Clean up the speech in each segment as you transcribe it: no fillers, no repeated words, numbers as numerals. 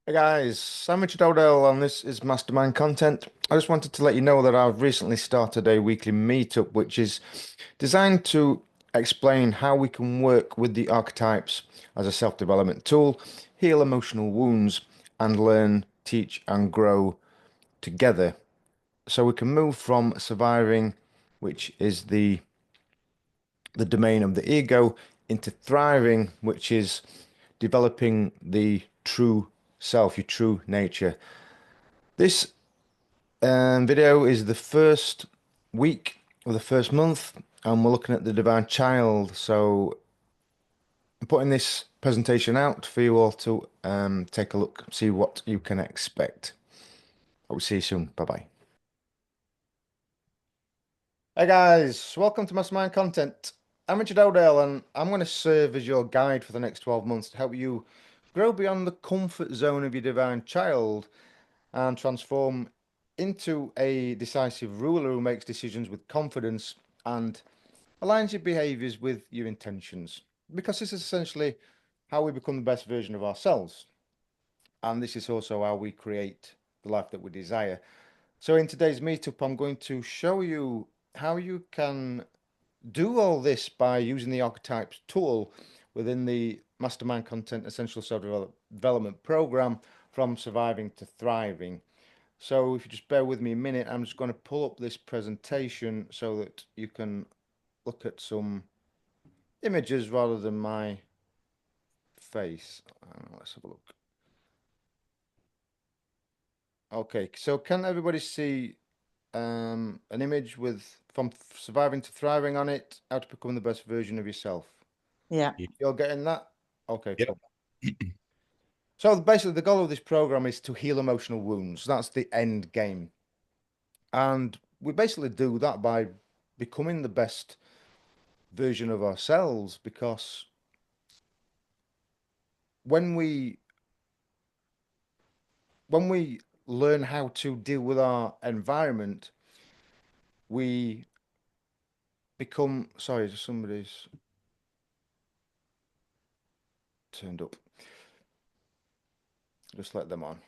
Hey guys, I'm Richard O'Dell and this is Mastermind Content. I just wanted to let you know that I've recently started a weekly meetup which is designed to explain how we can work with the archetypes as a self-development tool, heal emotional wounds, and learn, teach, and grow together. So we can move from surviving, which is the domain of the ego, into thriving, which is developing the true self, your true nature. This video is the first week of the first month, and we're looking at the divine child. So I'm putting this presentation out for you all to take a look, see what you can expect. I will see you soon. Bye bye. Hey guys, welcome to Mastermind Content. I'm Richard O'Dell, and I'm going to serve as your guide for the next 12 months to help you grow beyond the comfort zone of your divine child and transform into a decisive ruler who makes decisions with confidence and aligns your behaviors with your intentions. Because this is essentially how we become the best version of ourselves. And this is also how we create the life that we desire. So, in today's meetup, I'm going to show you how you can do all this by using the Archetypes tool within the Mastermind Content Essential Self-Development Program from surviving to thriving. So if you just bear with me a minute, I'm just going to pull up this presentation so that you can look at some images rather than my face. Let's have a look. Okay, so can everybody see an image with from surviving to thriving on it, how to become the best version of yourself? Yeah. You're getting that? Okay, Yep. cool. So basically the goal of this program is to heal emotional wounds. That's the end game. And we basically do that by becoming the best version of ourselves because when we when we learn how to deal with our environment, we become sorry, somebody's turned up. Just let them on.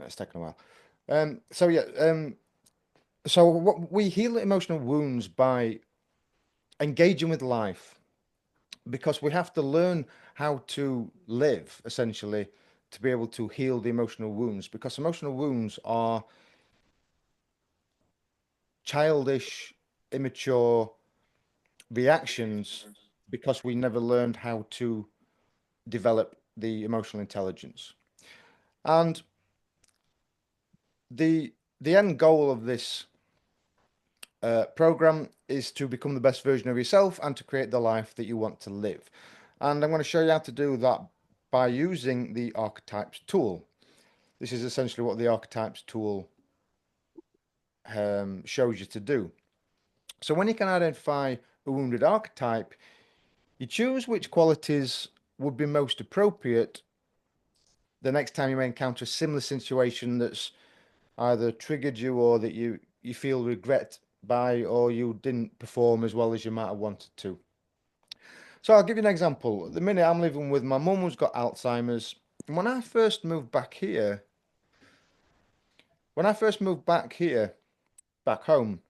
It's taken a while. So yeah, so what we heal emotional wounds by engaging with life because we have to learn how to live essentially to be able to heal the emotional wounds because emotional wounds are childish, immature reactions because we never learned how to develop the emotional intelligence. And the end goal of this program is to become the best version of yourself and to create the life that you want to live. And I'm going to show you how to do that by using the Archetypes tool. This is essentially what the Archetypes tool shows you to do. So when you can identify a wounded archetype, you choose which qualities would be most appropriate the next time you may encounter a similar situation that's either triggered you or that you feel regret by or you didn't perform as well as you might have wanted to. So I'll give you an example. At the minute I'm living with my mum who's got Alzheimer's. And when I first moved back here, back home,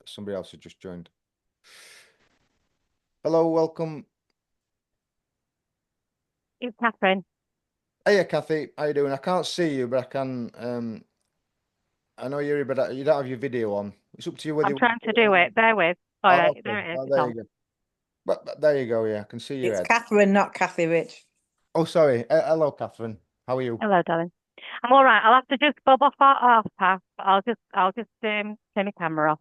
somebody else had just joined. Hello, welcome. It's Catherine. Hey, Kathy, how you doing? I can't see you, but I can. I know you're here, but you don't have your video on. It's up to you whether I'm you want trying to to put it do on. it. Bear with. All Oh, right, okay. there it is. Oh, It's there you on. go. But there you go. Yeah, I can see your It's head. Catherine, not Kathy Rich. Oh, sorry. Hello, Catherine. How are you? Hello, darling. I'm all right. I'll have to just bob off at half past. But I'll just turn my camera off.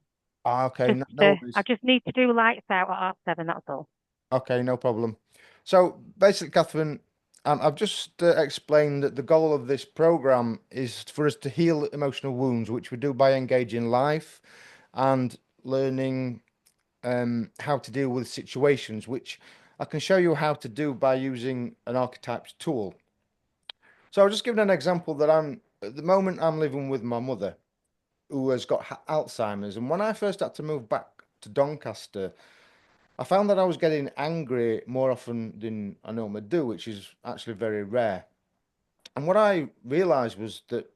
Okay, Just no, no I worries. just need to do lights out at 7:30. That's all. Okay, no problem. So basically, Catherine, I've just explained that the goal of this program is for us to heal emotional wounds, which we do by engaging life and learning how to deal with situations, which I can show you how to do by using an archetypes tool. So I'll just give an example that At the moment, I'm living with my mother, who has got Alzheimer's. And when I first had to move back to Doncaster, I found that I was getting angry more often than I normally do, which is actually very rare. And what I realized was that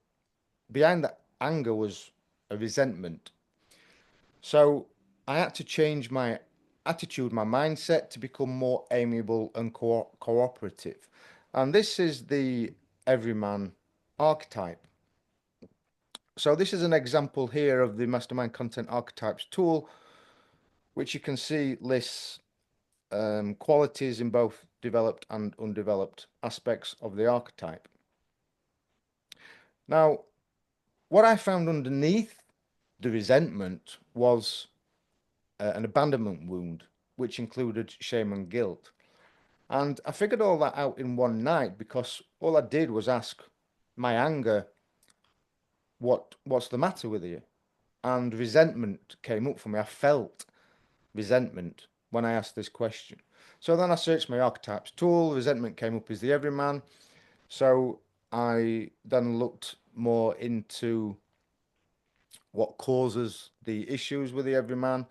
behind that anger was a resentment. So I had to change my attitude, my mindset to become more amiable and cooperative. And this is the everyman archetype. So this is an example here of the Mastermind Content Archetypes tool, which you can see lists qualities in both developed and undeveloped aspects of the archetype. Now, what I found underneath the resentment was an abandonment wound, which included shame and guilt. And I figured all that out in one night because all I did was ask my anger, what's the matter with you? And resentment came up for me. I felt resentment when I asked this question. So then I searched my archetypes tool. Resentment came up as the everyman. So I then looked more into what causes the issues with the everyman,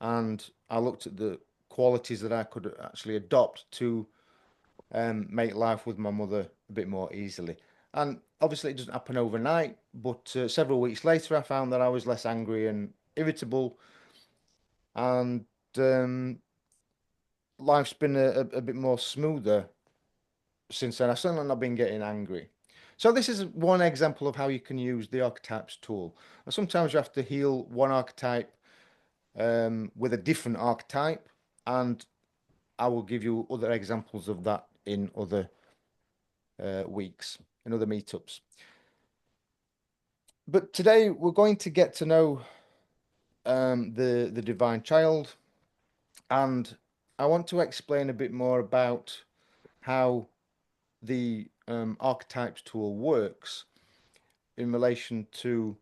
and I looked at the qualities that I could actually adopt to make life with my mother a bit more easily. And obviously, it doesn't happen overnight, but several weeks later, I found that I was less angry and irritable, and um, life's been a bit more smoother since then. I've certainly not been getting angry. So this is one example of how you can use the archetypes tool. And sometimes you have to heal one archetype with a different archetype, and I will give you other examples of that in other weeks, in other meetups. But today we're going to get to know the divine child, and I want to explain a bit more about how the archetypes tool works in relation to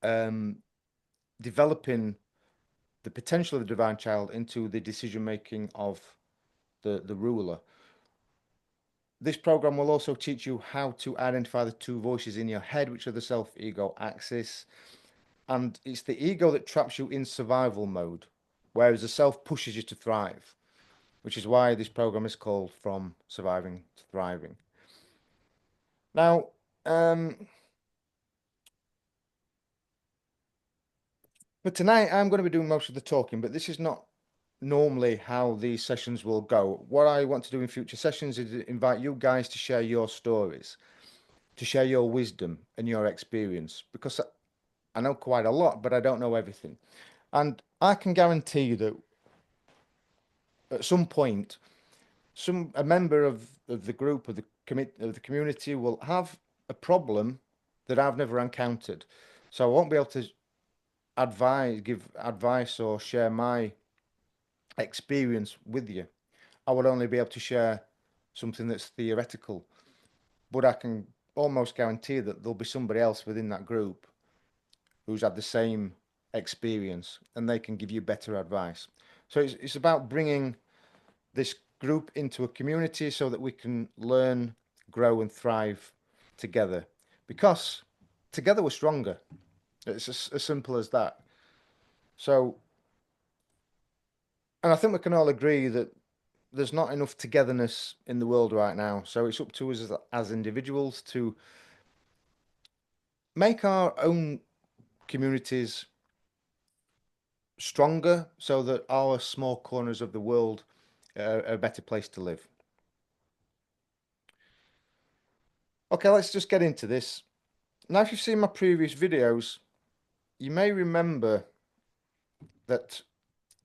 um, developing the potential of the divine child into the decision making of the ruler. This program will also teach you how to identify the two voices in your head, which are the self ego axis. And it's the ego that traps you in survival mode, whereas the self pushes you to thrive, which is why this program is called From Surviving to Thriving. Now, but tonight I'm going to be doing most of the talking, but this is not normally how these sessions will go. What I want to do in future sessions is invite you guys to share your stories, to share your wisdom and your experience, because I know quite a lot, but I don't know everything. And I can guarantee that at some point, a member of the group of the community will have a problem that I've never encountered. So I won't be able to give advice or share my experience with you. I would only be able to share something that's theoretical, but I can almost guarantee that there'll be somebody else within that group who's had the same experience and they can give you better advice. So it's about bringing this group into a community so that we can learn, grow, and thrive together. Because together we're stronger. It's as simple as that. So, and I think we can all agree that there's not enough togetherness in the world right now. So it's up to us as individuals to make our own communities stronger so that our small corners of the world are a better place to live. Okay, let's just get into this. Now, if you've seen my previous videos, you may remember that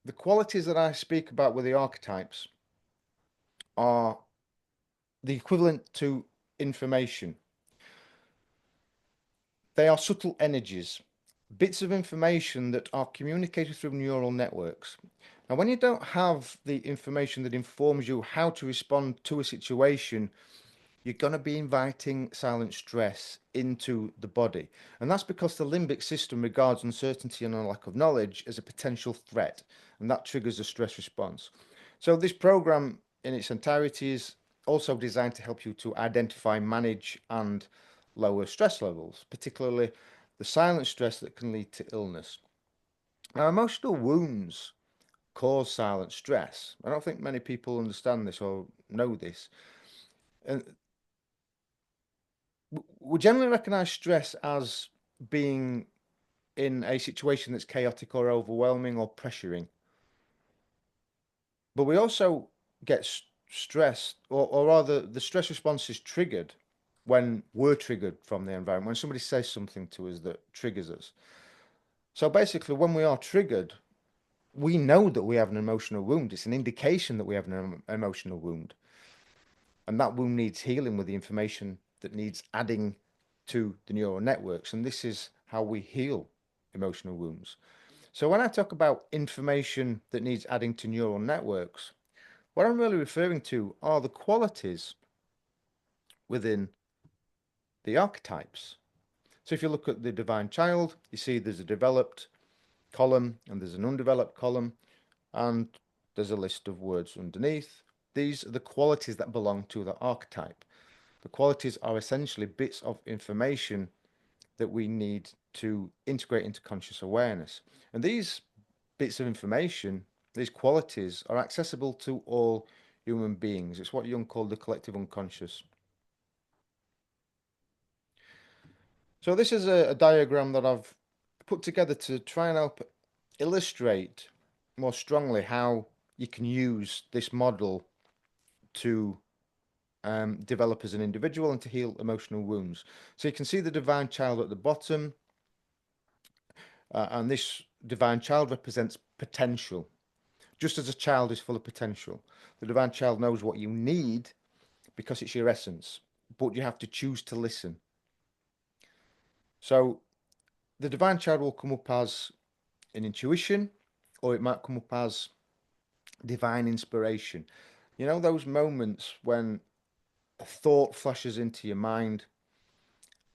the qualities that I speak about with the archetypes are the equivalent to information. They are subtle energies, bits of information that are communicated through neural networks. Now, when you don't have the information that informs you how to respond to a situation, you're going to be inviting silent stress into the body. And that's because the limbic system regards uncertainty and a lack of knowledge as a potential threat, and that triggers a stress response. So this program in its entirety is also designed to help you to identify, manage, and lower stress levels, particularly the silent stress that can lead to illness. Now, emotional wounds cause silent stress. I don't think many people understand this or know this. And we generally recognize stress as being in a situation that's chaotic or overwhelming or pressuring. But we also get stressed, or rather, the stress response is triggered when we're triggered from the environment, when somebody says something to us that triggers us. So basically, when we are triggered, we know that we have an emotional wound. It's an indication that we have an emotional wound. And that wound needs healing with the information that needs adding to the neural networks. And this is how we heal emotional wounds. So when I talk about information that needs adding to neural networks, what I'm really referring to are the qualities within the archetypes. So if you look at the divine child, you see there's a developed column and there's an undeveloped column, and there's a list of words underneath. These are the qualities that belong to the archetype. The qualities are essentially bits of information that we need to integrate into conscious awareness. And these bits of information, these qualities, are accessible to all human beings. It's what Jung called the collective unconscious. So this is a diagram that I've put together to try and help illustrate more strongly how you can use this model to develop as an individual and to heal emotional wounds. So you can see the divine child at the bottom, and this divine child represents potential. Just as a child is full of potential, the divine child knows what you need because it's your essence, but you have to choose to listen. So the divine child will come up as an intuition, or it might come up as divine inspiration. You know, those moments when a thought flashes into your mind,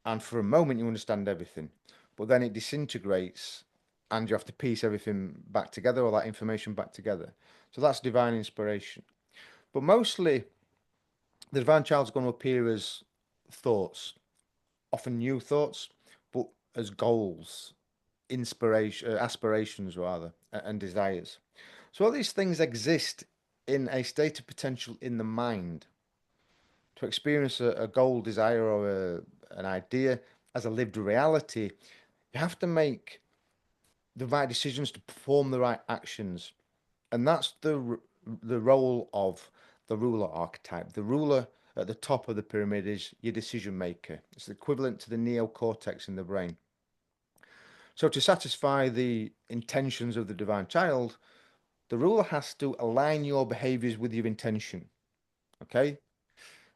and for a moment you understand everything, but then it disintegrates and you have to piece everything back together, or that information back together. So that's divine inspiration. But mostly, the divine child's going to appear as thoughts, often new thoughts, but as goals, inspiration, aspirations rather, and desires. So all these things exist in a state of potential in the mind. To experience a goal, desire, or an idea as a lived reality, you have to make the right decisions to perform the right actions. And that's the role of the ruler archetype. The ruler at the top of the pyramid is your decision maker. It's equivalent to the neocortex in the brain. So to satisfy the intentions of the divine child, the ruler has to align your behaviors with your intention. Okay?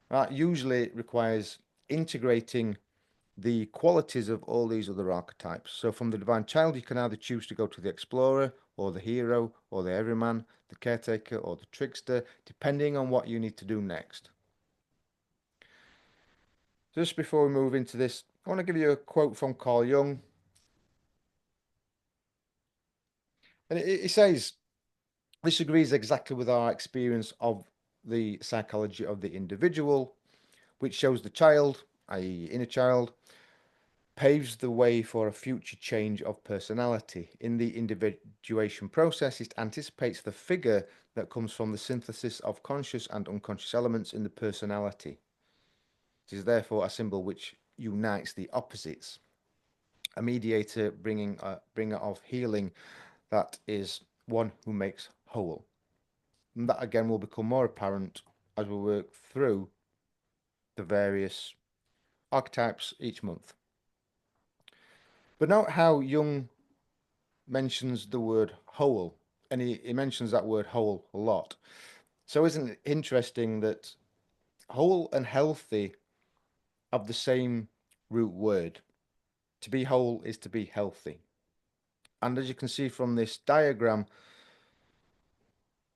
That usually requires integrating the qualities of all these other archetypes. So from the divine child, you can either choose to go to the explorer, or the hero, or the everyman, the caretaker, or the trickster, depending on what you need to do next. Just before we move into this, I want to give you a quote from Carl Jung. And it says, this agrees exactly with our experience of the psychology of the individual, which shows the child, i.e., inner child, paves the way for a future change of personality. In the individuation process, it anticipates the figure that comes from the synthesis of conscious and unconscious elements in the personality. It is therefore a symbol which unites the opposites, a mediator bringing a bringer of healing that is one who makes whole. And that again will become more apparent as we work through the various archetypes each month. But note how Jung mentions the word whole, and he mentions that word whole a lot. So isn't it interesting that whole and healthy have the same root word? To be whole is to be healthy. And as you can see from this diagram,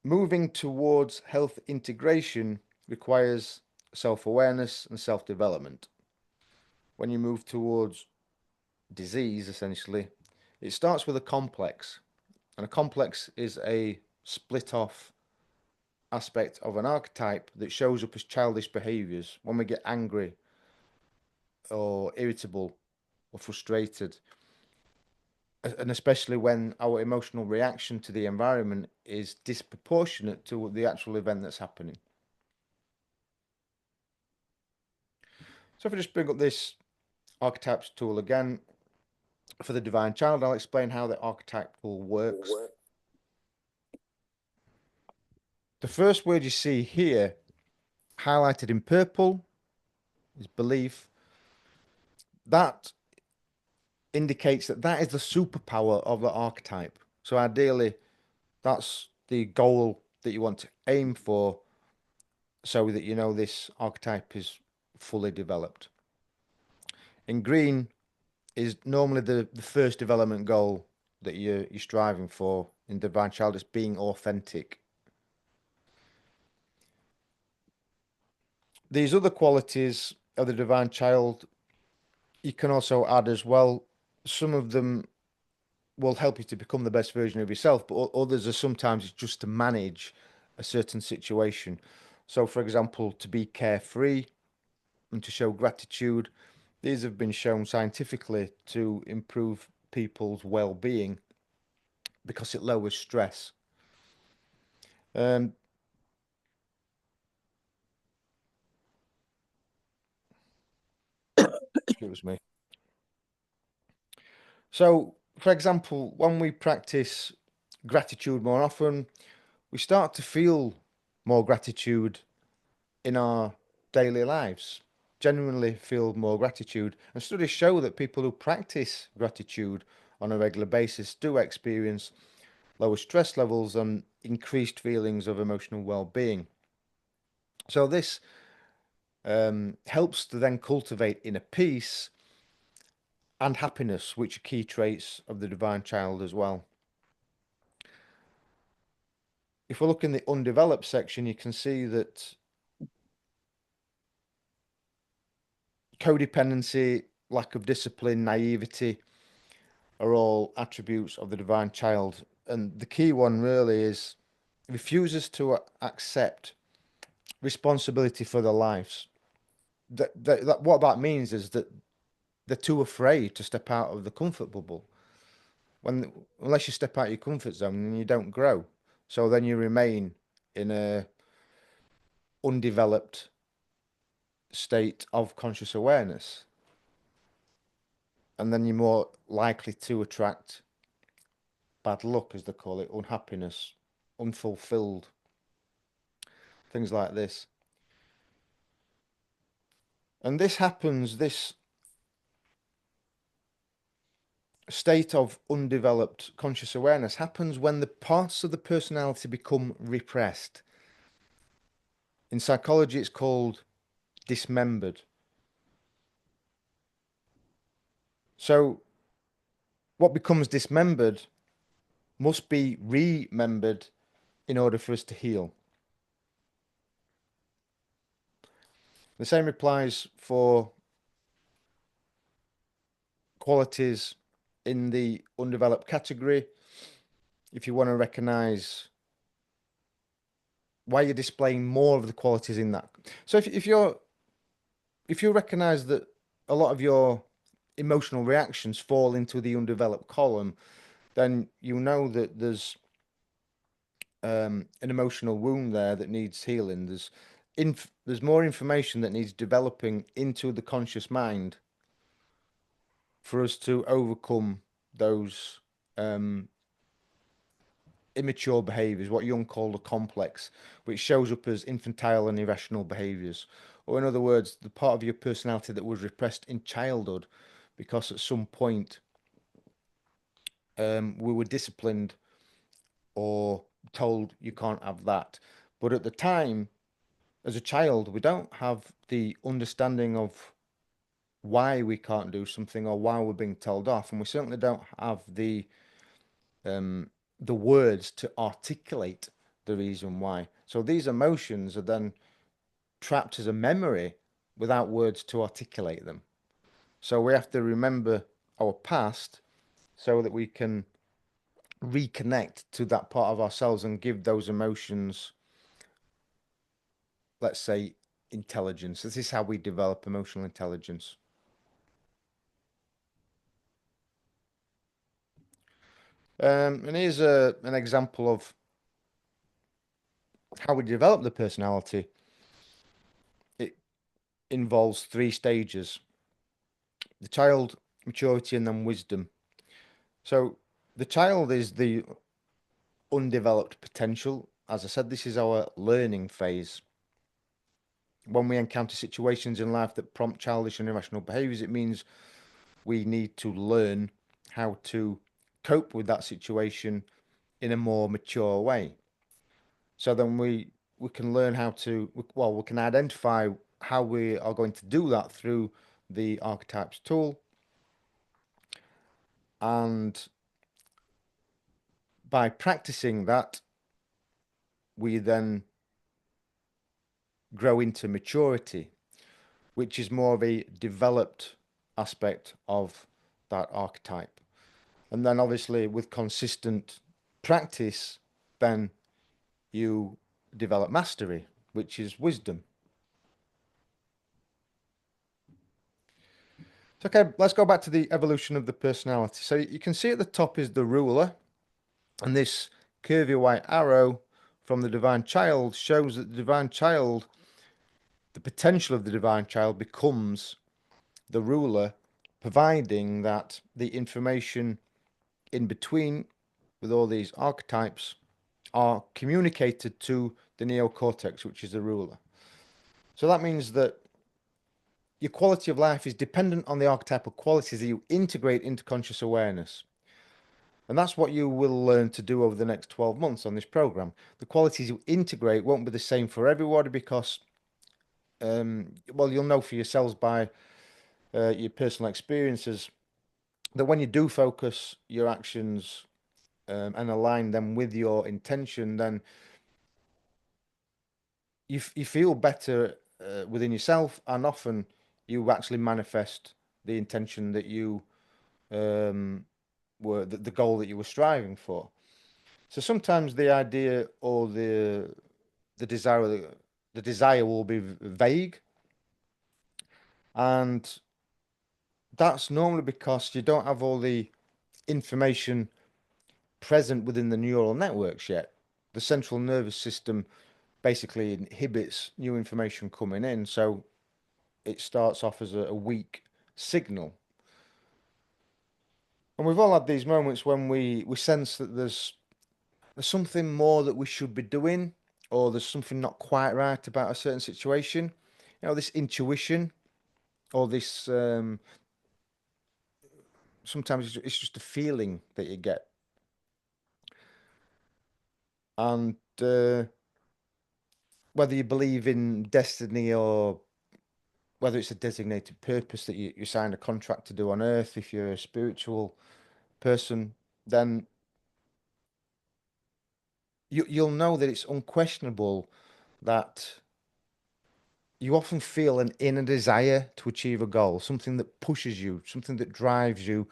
moving towards health integration requires self-awareness and self-development. When you move towards disease, essentially, it starts with a complex. And a complex is a split off aspect of an archetype that shows up as childish behaviours when we get angry or irritable or frustrated, and especially when our emotional reaction to the environment is disproportionate to the actual event that's happening. So if I just bring up this archetypes tool again for the divine child, I'll explain how the archetype tool works. The first word you see here, highlighted in purple, is belief. That indicates that that is the superpower of the archetype. So ideally, that's the goal that you want to aim for, so that you know this archetype is fully developed. In green is normally the first development goal that you're striving for in divine child. It's being authentic. These other qualities of the divine child you can also add as well. Some of them will help you to become the best version of yourself, but others are sometimes just to manage a certain situation. So, for example, to be carefree and to show gratitude. These have been shown scientifically to improve people's well-being because it lowers stress. Um, Excuse me. So, for example, when we practice gratitude more often, we start to feel more gratitude in our daily lives, genuinely feel more gratitude. And studies show that people who practice gratitude on a regular basis do experience lower stress levels and increased feelings of emotional well-being. So this helps to then cultivate inner peace and happiness, which are key traits of the divine child as well. If we look in the undeveloped section, you can see that codependency, lack of discipline, naivety are all attributes of the divine child. And the key one really is refuses to accept responsibility for their lives. What that means is that they're too afraid to step out of the comfort bubble. Unless you step out of your comfort zone, then you don't grow. So then you remain in a undeveloped state of conscious awareness, and then you're more likely to attract bad luck, as they call it, unhappiness, unfulfilled, things like this. And this state of undeveloped conscious awareness happens when the parts of the personality become repressed. In psychology, it's called dismembered. So what becomes dismembered must be remembered in order for us to heal. The same applies for qualities in the undeveloped category. If you want to recognize why you're displaying more of the qualities in that. So if you recognize that a lot of your emotional reactions fall into the undeveloped column, then you know that there's an emotional wound there that needs healing. There's more information that needs developing into the conscious mind for us to overcome those immature behaviors, what Jung called a complex, which shows up as infantile and irrational behaviors. Or, in other words, the part of your personality that was repressed in childhood because at some point we were disciplined or told you can't have that. But at the time, as a child, we don't have the understanding of why we can't do something or why we're being told off, and we certainly don't have um, the words to articulate the reason why. So these emotions are then trapped as a memory without words to articulate them. So we have to remember our past so that we can reconnect to that part of ourselves and give those emotions let's say, intelligence. This is how we develop emotional intelligence. And here's an example of how we develop the personality. It involves three stages: the child, maturity, and then wisdom. So the child is the undeveloped potential. As I said, this is our learning phase. When we encounter situations in life that prompt childish and irrational behaviors, it means we need to learn how to cope with that situation in a more mature way. So then we can learn how to, well, we can identify how we are going to do that through the Archetypes tool. And by practicing that, we then grow into maturity, which is more of a developed aspect of that archetype. And then obviously with consistent practice, then you develop mastery, which is wisdom. So, okay, let's go back to the evolution of the personality. So you can see at the top is the ruler, and this curvy white arrow from the divine child shows that the divine child, the potential of the divine child becomes the ruler, providing that the information in between with all these archetypes are communicated to the neocortex, which is the ruler. So that means that your quality of life is dependent on the archetypal qualities that you integrate into conscious awareness. And that's what you will learn to do over the next 12 months on this program. The qualities you integrate won't be the same for everybody because, well, you'll know for yourselves by your personal experiences that when you do focus your actions and align them with your intention, then you feel better within yourself, and often you actually manifest the intention that you were the goal that you were striving for. So sometimes the idea or the desire the desire will be vague, and that's normally because you don't have all the information present within the neural networks yet. The central nervous system basically inhibits new information coming in, so it starts off as a weak signal. And we've all had these moments when we sense that there's something more that we should be doing, or there's something not quite right about a certain situation. You know, this intuition, or this sometimes it's just a feeling that you get. And whether you believe in destiny or whether it's a designated purpose that you signed a contract to do on earth, if you're a spiritual person, then you'll know that it's unquestionable that you often feel an inner desire to achieve a goal, something that pushes you, something that drives you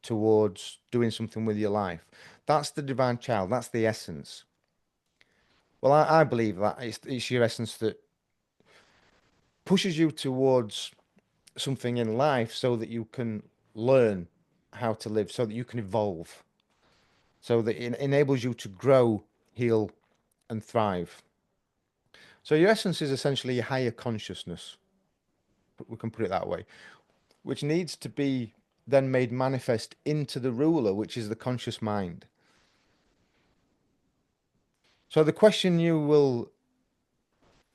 towards doing something with your life. That's the divine child. That's the essence. Well, I believe that it's your essence that pushes you towards something in life so that you can learn how to live, so that you can evolve, so that it enables you to grow, heal, and thrive. So your essence is essentially a higher consciousness. We can put it that way, which needs to be then made manifest into the ruler, which is the conscious mind. So the question you will,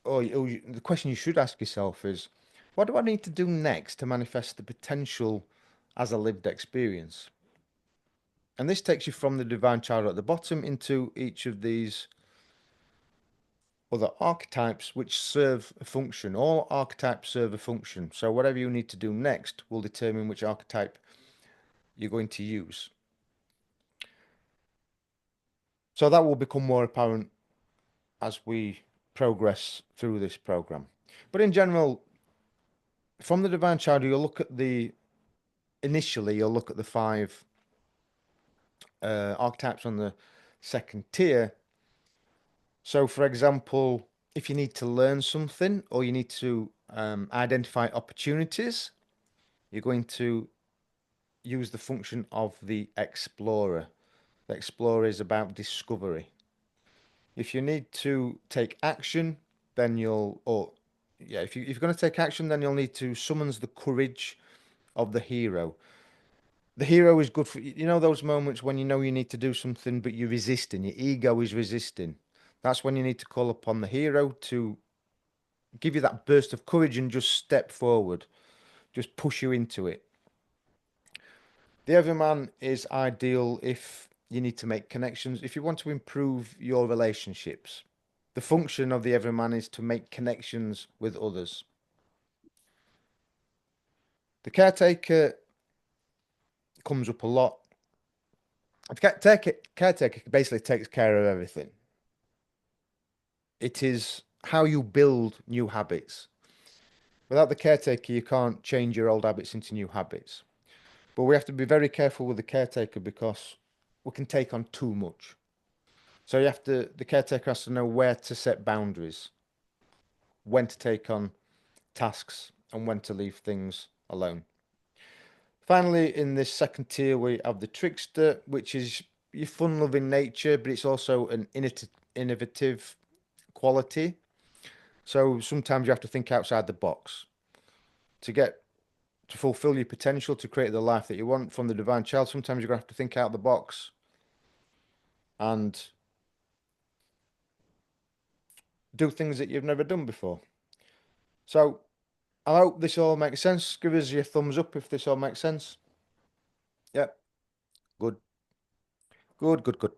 the question you should ask yourself is, what do I need to do next to manifest the potential as a lived experience? And this takes you from the divine child at the bottom into each of these other archetypes which serve a function. All archetypes serve a function. So whatever you need to do next will determine which archetype you're going to use. So that will become more apparent as we progress through this program. But in general, from the divine child, you'll look at initially, you'll look at the five archetypes on the second tier. So, for example, if you need to learn something or you need to identify opportunities, you're going to use the function of the explorer. The explorer is about discovery. If you need to take action, then if you're going to take action, then you'll need to summons the courage of the hero. The hero is good for, those moments when you know you need to do something, but you're resisting, your ego is resisting. That's when you need to call upon the hero to give you that burst of courage and just step forward, just push you into it. The everyman is ideal if you need to make connections, if you want to improve your relationships. The function of the everyman is to make connections with others. The caretaker comes up a lot. The caretaker basically takes care of everything. It is how you build new habits. Without the caretaker, you can't change your old habits into new habits. But we have to be very careful with the caretaker because we can take on too much. So the caretaker has to know where to set boundaries, when to take on tasks, and when to leave things alone. Finally, in this second tier, we have the trickster, which is your fun-loving nature, but it's also an innovative quality. So sometimes you have to think outside the box to fulfill your potential, to create the life that you want from the divine child. Sometimes you're going to have to think out the box and do things that you've never done before. So I hope this all makes sense. Give us your thumbs up if this all makes sense. Yep. Good. Good, good, good.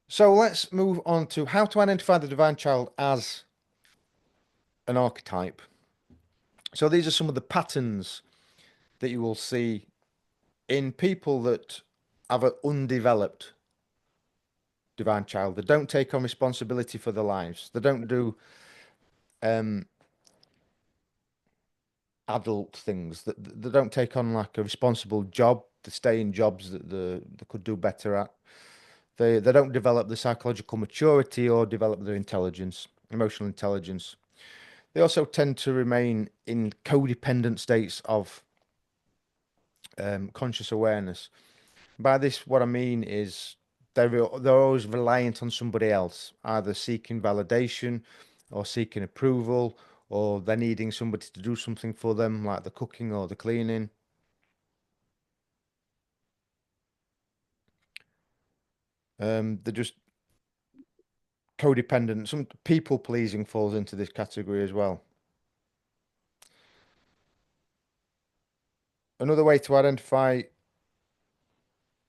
So let's move on to how to identify the divine child as an archetype. So these are some of the patterns that you will see in people that have an undeveloped divine child. They don't take on responsibility for their lives. They don't do um, adult things. They don't take on like a responsible job. They stay in jobs that they could do better at. They don't develop the psychological maturity or develop their intelligence, emotional intelligence. They also tend to remain in codependent states of conscious awareness. By this, what I mean is they're always reliant on somebody else, either seeking validation or seeking approval, or they're needing somebody to do something for them, like the cooking or the cleaning. They're just codependent. Some people pleasing falls into this category as well. Another way to identify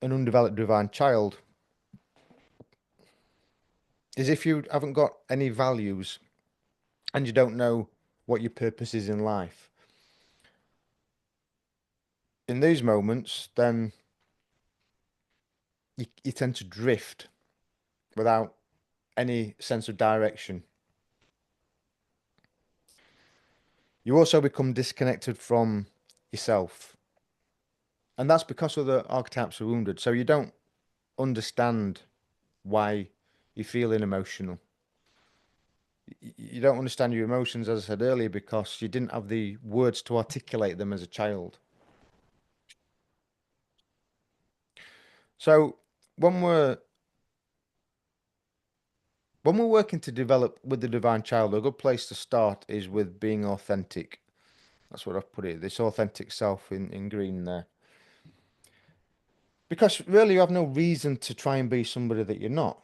an undeveloped divine child is if you haven't got any values and you don't know what your purpose is in life. In these moments, then you tend to drift without any sense of direction. You also become disconnected from yourself. And that's because of the archetypes are wounded. So you don't understand why you're feeling emotional. You don't understand your emotions, as I said earlier, because you didn't have the words to articulate them as a child. So when we're when we're working to develop with the divine child, a good place to start is with being authentic. That's what I've put it. This authentic self in green there. Because really you have no reason to try and be somebody that you're not.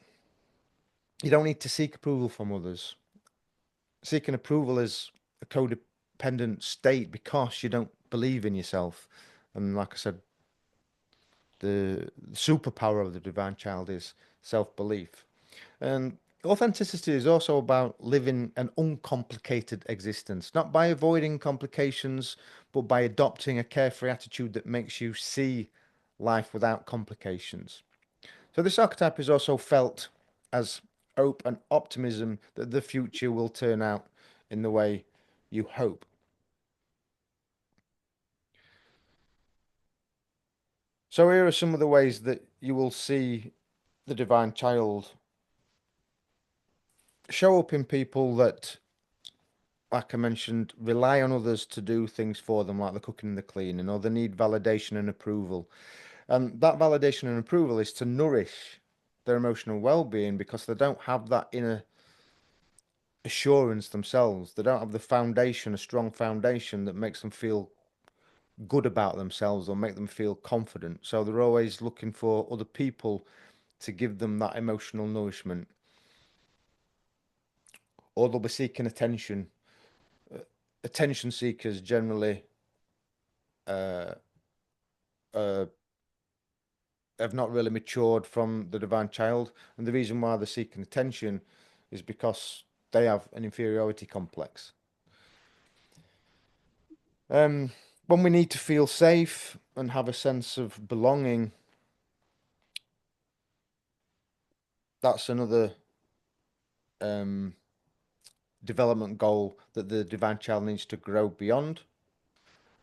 You don't need to seek approval from others. Seeking approval is a codependent state because you don't believe in yourself. And like I said, the superpower of the divine child is self-belief. And authenticity is also about living an uncomplicated existence, not by avoiding complications, but by adopting a carefree attitude that makes you see life without complications. So this archetype is also felt as hope and optimism that the future will turn out in the way you hope. So here are some of the ways that you will see the divine child show up in people that, like I mentioned, rely on others to do things for them, like the cooking and the cleaning, or they need validation and approval. And that validation and approval is to nourish their emotional well-being because they don't have that inner assurance themselves. They don't have the foundation, a strong foundation that makes them feel good about themselves or make them feel confident. So they're always looking for other people to give them that emotional nourishment, or they'll be seeking attention. Attention seekers generally uh, uh, have not really matured from the divine child, and the reason why they're seeking attention is because they have an inferiority complex. Um, when we need to feel safe and have a sense of belonging, that's another um, development goal that the divine child needs to grow beyond,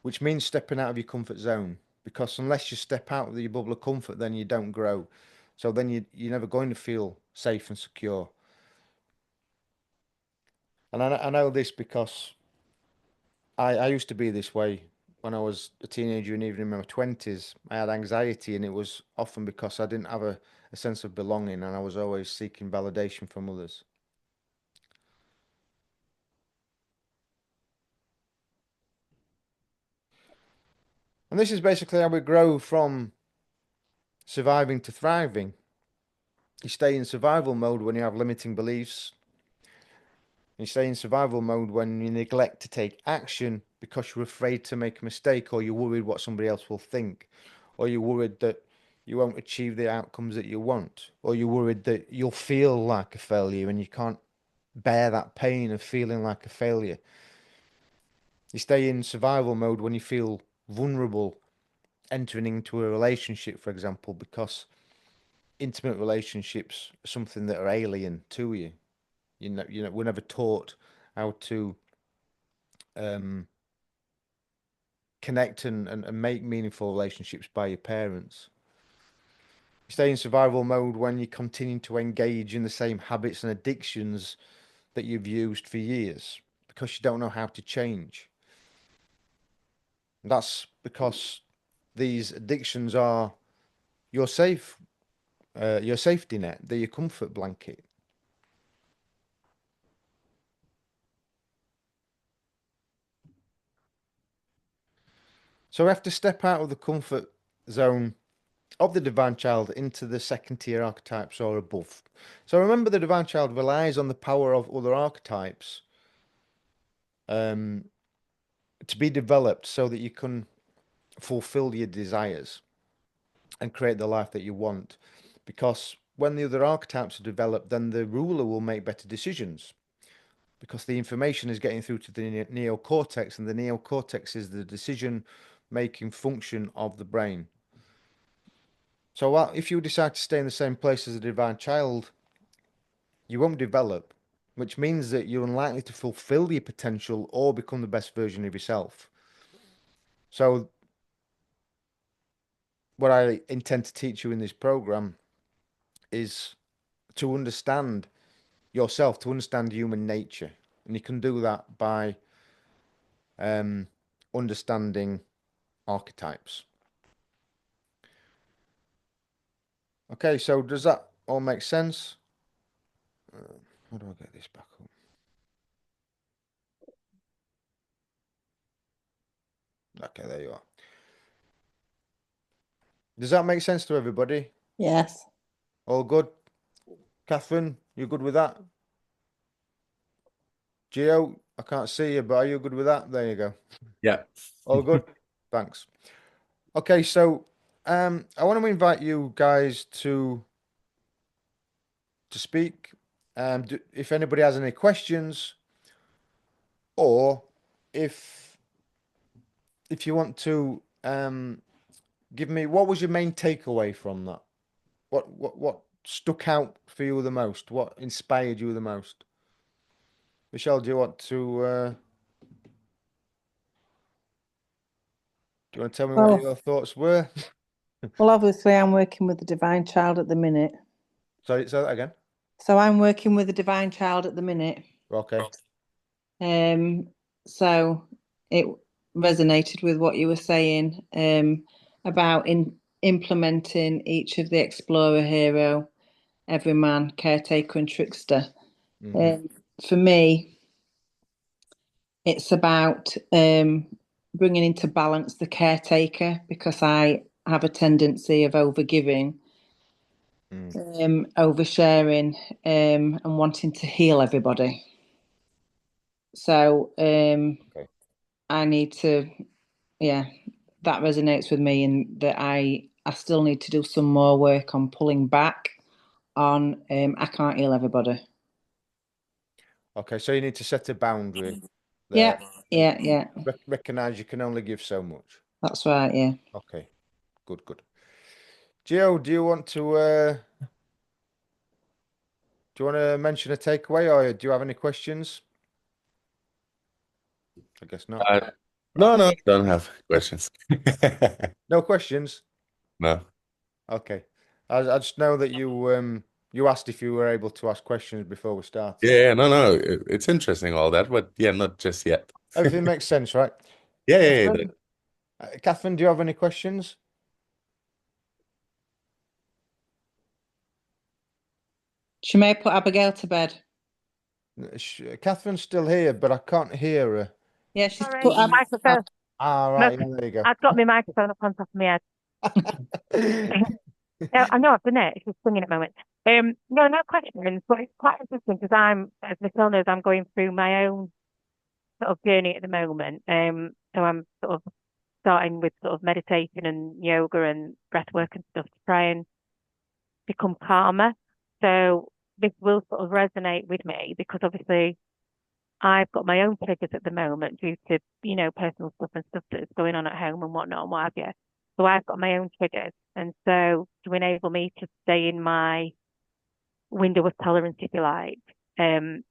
which means stepping out of your comfort zone. Because unless you step out of your bubble of comfort, then you don't grow. So then you're never going to feel safe and secure. And I know this because I used to be this way when I was a teenager and even in my 20s. I had anxiety, and it was often because I didn't have a sense of belonging and I was always seeking validation from others. And this is basically how we grow from surviving to thriving. You stay in survival mode when you have limiting beliefs. You stay in survival mode when you neglect to take action because you're afraid to make a mistake, or you're worried what somebody else will think, or you're worried that you won't achieve the outcomes that you want, or you're worried that you'll feel like a failure and you can't bear that pain of feeling like a failure. You stay in survival mode when you feel vulnerable entering into a relationship, for example, because intimate relationships are something that are alien to you. We're never taught how to um, connect and make meaningful relationships by your parents. You stay in survival mode when you continue to engage in the same habits and addictions that you've used for years because you don't know how to change. That's because these addictions are your your safety net, they're your comfort blanket. So we have to step out of the comfort zone of the divine child into the second tier archetypes or above. So remember, the divine child relies on the power of other archetypes um, to be developed so that you can fulfill your desires and create the life that you want. Because when the other archetypes are developed, then the ruler will make better decisions because the information is getting through to the neocortex, and the neocortex is the decision making function of the brain. So if you decide to stay in the same place as a divine child, you won't develop, which means that you're unlikely to fulfill your potential or become the best version of yourself. So, what I intend to teach you in this program is to understand yourself, to understand human nature. And you can do that by um, understanding archetypes. Okay, so does that all make sense? How do I get this back up? Okay, there you are. Does that make sense to everybody? Yes. All good? Catherine, you good with that? Gio, I can't see you, but are you good with that? There you go. Yeah. All good? Thanks. Okay, so I want to invite you guys to speak. If anybody has any questions, or if if you want to give me, what was your main takeaway from that? What stuck out for you the most? What inspired you the most? Michelle, do you want to tell me what Well, your thoughts were? well, obviously, I'm working with the divine child at the minute. Sorry, say that again. So I'm working with a divine child at the minute. Okay. Um, so it resonated with what you were saying about in implementing each of the explorer, hero, everyman, caretaker, and trickster. Hmm. Um, for me, it's about bringing into balance the caretaker because I have a tendency of overgiving, Mm. oversharing, and wanting to heal everybody. So Okay. I need to, yeah, that resonates with me, and that I still need to do some more work on pulling back on. I can't heal everybody. Okay. So you need to set a boundary there Yeah, and yeah, yeah. recognize you can only give so much. That's right. Yeah. Okay. Good, good. Gio, do you want to mention a takeaway or do you have any questions? I guess not. Uh, no, no, don't have questions. No questions. No. Okay. I just know that you asked if you were able to ask questions before we started. Yeah, no, no. It's interesting all that, but yeah, not just yet. Everything makes sense, right? Yeah, yeah, yeah. Catherine, Catherine, do you have any questions? She may put Abigail to bed. Catherine's still here, but I can't hear her. Yeah, she's Sorry, put Ab. microphone. Ah, No, right. Yeah, there you I've got my microphone up on top of my head. go. No, I know I've done it. It's just swinging at the moment. No, no questions, but it's quite interesting because as Michelle knows, I'm going through my own sort of journey at the moment. So I'm sort of starting with sort of meditation and yoga and breath work and stuff to try and become calmer. So this will sort of resonate with me because obviously I've got my own triggers at the moment due to, personal stuff and stuff that's going on at home and whatnot and what have you. So I've got my own triggers. And so to enable me to stay in my window of tolerance, if you like, I'm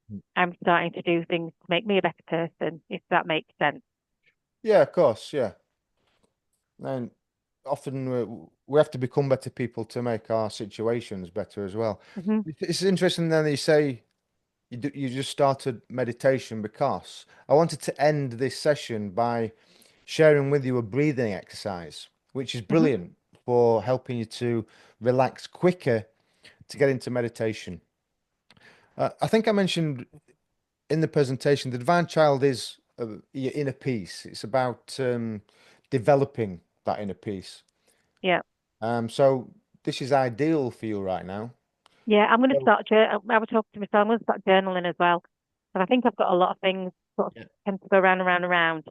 starting to do things to make me a better person, if that makes sense. Yeah, of course. Yeah. And often we have to become better people to make our situations better as well. Hmm. It's interesting then that you say you just started meditation because I wanted to end this session by sharing with you a breathing exercise, which is Hmm. brilliant for helping you to relax quicker to get into meditation. I think I mentioned in the presentation the divine child is your inner peace. It's about developing that inner peace. Yeah. So this is ideal for you right now. Yeah, I'm going to So, start. I was talking to myself. I'm going to start journaling as well. And I think I've got a lot of things sort of yeah. tend to go round and round and round.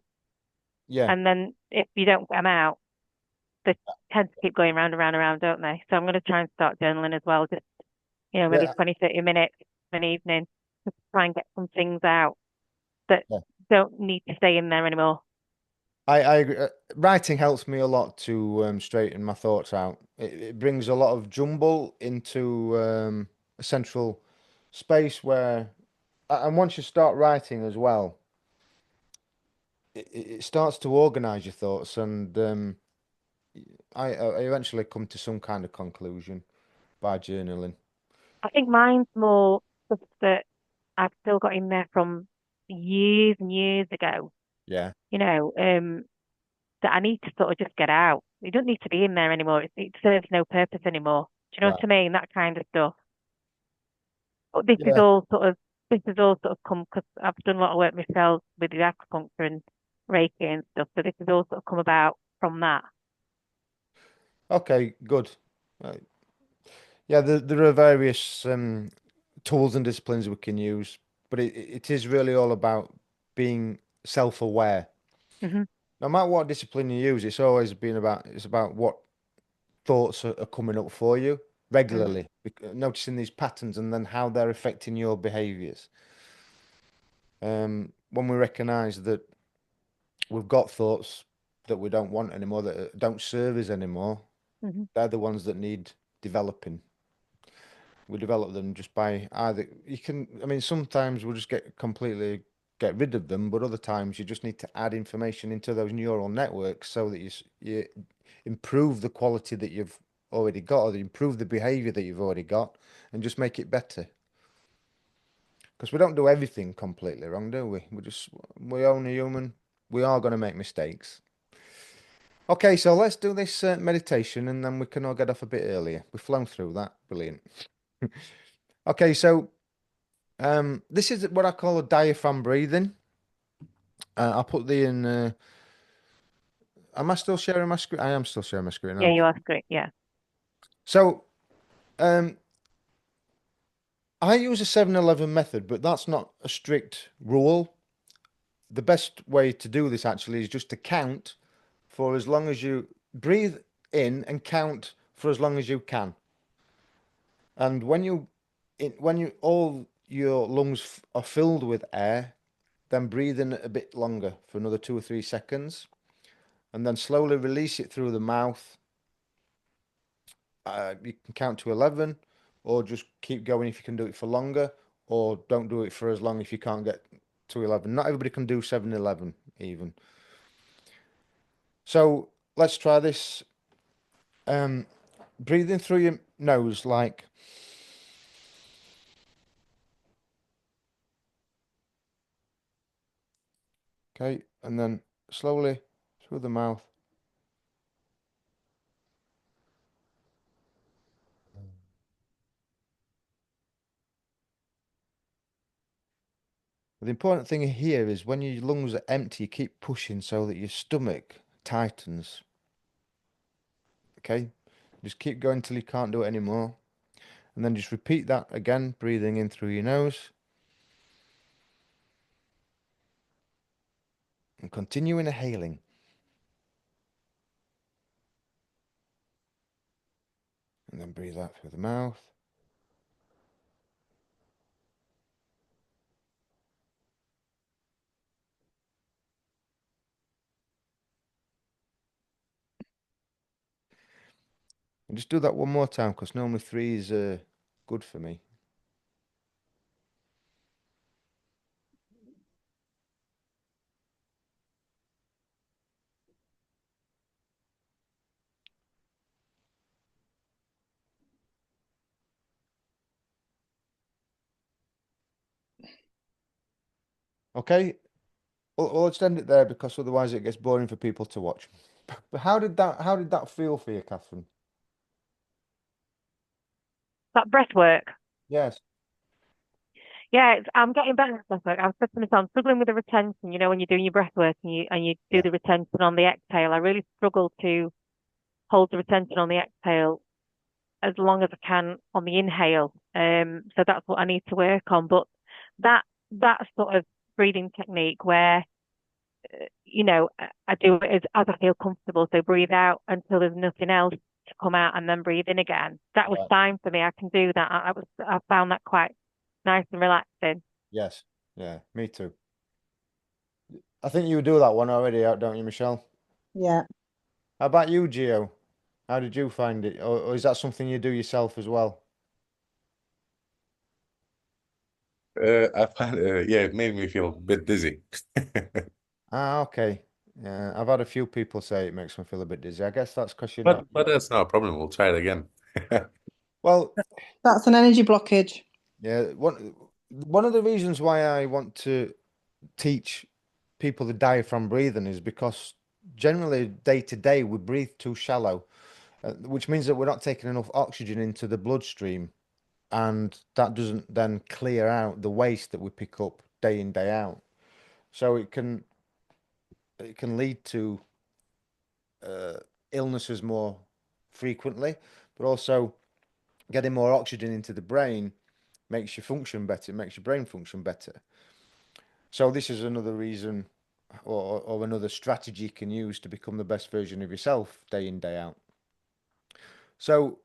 Yeah. And then if you don't get them out, they tend to keep going round and round and round, don't they? So I'm going to try and start journaling as well. Just, maybe Yeah. 20, 30 minutes an evening. Just try and get some things out that Yeah. don't need to stay in there anymore. I agree. Writing helps me a lot to straighten my thoughts out. It brings a lot of jumble into a central space where, and once you start writing as well, it starts to organize your thoughts, and I eventually come to some kind of conclusion by journaling. I think mine's more stuff that I've still got in there from years and years ago, Yeah, you know, that I need to sort of just get out. It doesn't need to be in there anymore. It serves no purpose anymore. Do you know right. what I mean? That kind of stuff. But this is Yeah. all sort of come because I've done a lot of work myself with the acupuncture and Reiki and stuff. So this has all sort of come about from that. Okay, good. Uh, yeah, there are various tools and disciplines we can use, but it is really all about being self-aware. Hmm. No matter what discipline you use, it's about what thoughts are coming up for you Hmm. regularly, noticing these patterns and then how they're affecting your behaviors. When we recognize that we've got thoughts that we don't want anymore, that don't serve us anymore, Hmm. they're the ones that need developing. We develop them just by either you can, I mean, sometimes we'll just get rid of them, but other times you just need to add information into those neural networks so that you improve the quality that you've already got, or improve the behavior that you've already got, and just make it better. because we don't do everything completely wrong, do we? We're only human. We are going to make mistakes. Okay, so let's do this meditation and then we can all get off a bit earlier. We've flown through that. Brilliant. Okay, so this is what I call a diaphragm breathing. I'll put the in. Am I still sharing my screen? I am still sharing my screen. Yeah, you are great. Yeah. So um, I use a 7-Eleven method, but that's not a strict rule. The best way to do this actually is just to count for as long as you breathe in and count for as long as you can. And when you all your lungs are filled with air, then breathe in a bit longer for another 2 or 3 seconds, and then slowly release it through the mouth. You can count to 11, or just keep going if you can do it for longer, or don't do it for as long if you can't get to 11. Not everybody can do 7-11 even. So let's try this. Breathing through your nose like. Okay, and then slowly through the mouth. The important thing here is when your lungs are empty, you keep pushing so that your stomach tightens. Okay, just keep going till you can't do it anymore. And then just repeat that again, breathing in through your nose. And continue inhaling. And then breathe out through the mouth. And just do that one more time, because normally 3 is good for me. Okay, we'll just end it there because otherwise it gets boring for people to watch. But how did that feel for you, Catherine? That breath work. Yes. Yeah, I'm getting better at breath work. I was just going to say, I'm struggling with the retention. You know, when you're doing your breath work and you do Yeah. the retention on the exhale, I really struggle to hold the retention on the exhale as long as I can on the inhale. So that's what I need to work on. But that that sort of breathing technique where I do it as I feel comfortable. So breathe out until there's nothing else to come out, and then breathe in again. That was Right. fine for me. I can do that. I found that quite nice and relaxing. Yes. Yeah, me too. I think you do that one already, don't you, Michelle? Yeah. How about you, Gio? How did you find it? Or is that something you do yourself as well? I find, yeah, it made me feel a bit dizzy. Ah, okay. Yeah, I've had a few people say it makes me feel a bit dizzy. I guess that's because you're not. But that's not a problem. We'll try it again. Well, That's an energy blockage. yeah, one of the reasons why I want to teach people the diaphragm breathing is because generally day to day we breathe too shallow, which means that we're not taking enough oxygen into the bloodstream, and that doesn't then clear out the waste that we pick up day in, day out. So it can lead to uh, illnesses more frequently, but also getting more oxygen into the brain makes you function better, it makes your brain function better. So this is another reason or another strategy you can use to become the best version of yourself day in, day out. So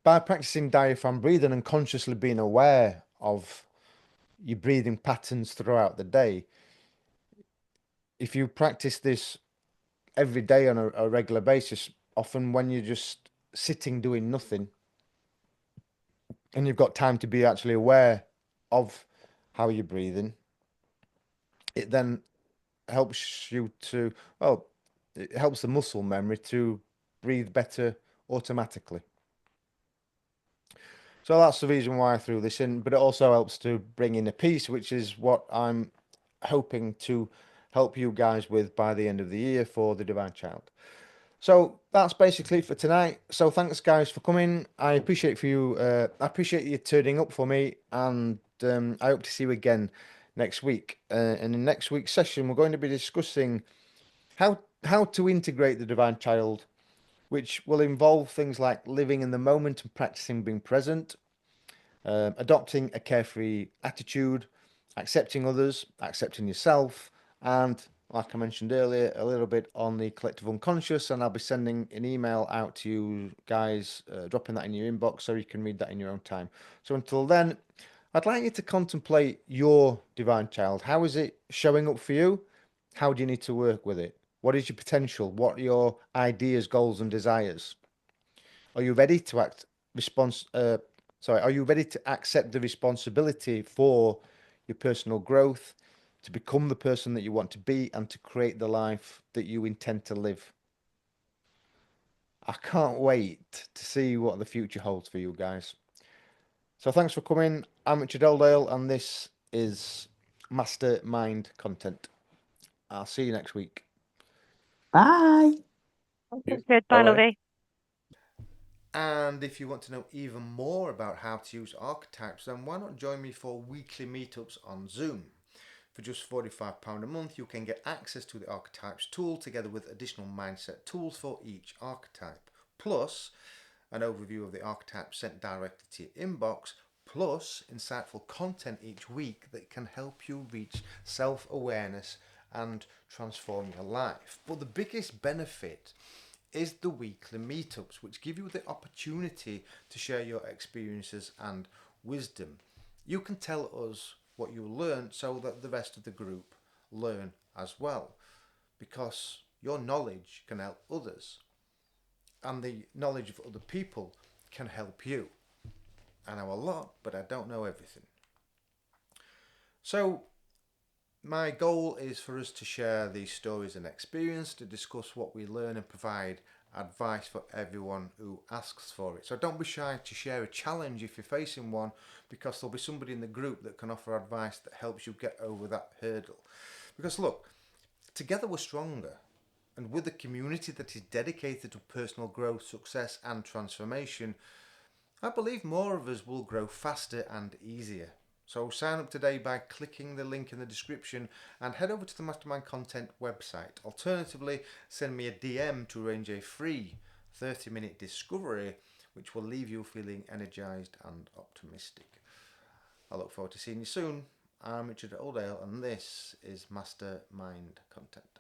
by practicing diaphragm breathing and consciously being aware of your breathing patterns throughout the day, if you practice this every day on a regular basis, often when you're just sitting doing nothing and you've got time to be actually aware of how you're breathing, it then helps you to, well, it helps the muscle memory to breathe better automatically. So that's the reason why I threw this in, but it also helps to bring in a piece, which is what I'm hoping to help you guys with by the end of the year for the Divine Child. So that's basically it for tonight. So thanks guys for coming. I appreciate I appreciate you turning up for me, and I hope to see you again next week. And in next week's session, we're going to be discussing how to integrate the Divine Child, which will involve things like living in the moment and practicing being present, adopting a carefree attitude, accepting others, accepting yourself, and like I mentioned earlier, a little bit on the collective unconscious. And I'll be sending an email out to you guys, dropping that in your inbox so you can read that in your own time. So until then, I'd like you to contemplate your divine child. How is it showing up for you? How do you need to work with it? What is your potential? What are your ideas, goals, and desires? Are you ready to are you ready to accept the responsibility for your personal growth, to become the person that you want to be, and to create the life that you intend to live? I can't wait to see what the future holds for you guys. So thanks for coming. I'm Richard Eldale, and this is Mastermind Content. I'll see you next week. Bye. Good. Bye, Bye-bye. lovey. And if you want to know even more about how to use archetypes, then why not join me for weekly meetups on Zoom? For just £45 a month, you can get access to the Archetypes tool together with additional mindset tools for each archetype, plus an overview of the archetype sent directly to your inbox, plus insightful content each week that can help you reach self-awareness and transform your life. But the biggest benefit is the weekly meetups, which give you the opportunity to share your experiences and wisdom. You can tell us what you learned so that the rest of the group learn as well, because your knowledge can help others, and the knowledge of other people can help you. I know a lot, but I don't know everything. So my goal is for us to share these stories and experience, to discuss what we learn and provide advice for everyone who asks for it. So don't be shy to share a challenge if you're facing one, because there'll be somebody in the group that can offer advice that helps you get over that hurdle. Because look, together we're stronger, and with a community that is dedicated to personal growth, success and transformation, I believe more of us will grow faster and easier. So sign up today by clicking the link in the description and head over to the Mastermind Content website. Alternatively, send me a DM to arrange a free 30-minute discovery, which will leave you feeling energized and optimistic. I look forward to seeing you soon. I'm Richard Oldale, and this is Mastermind Content.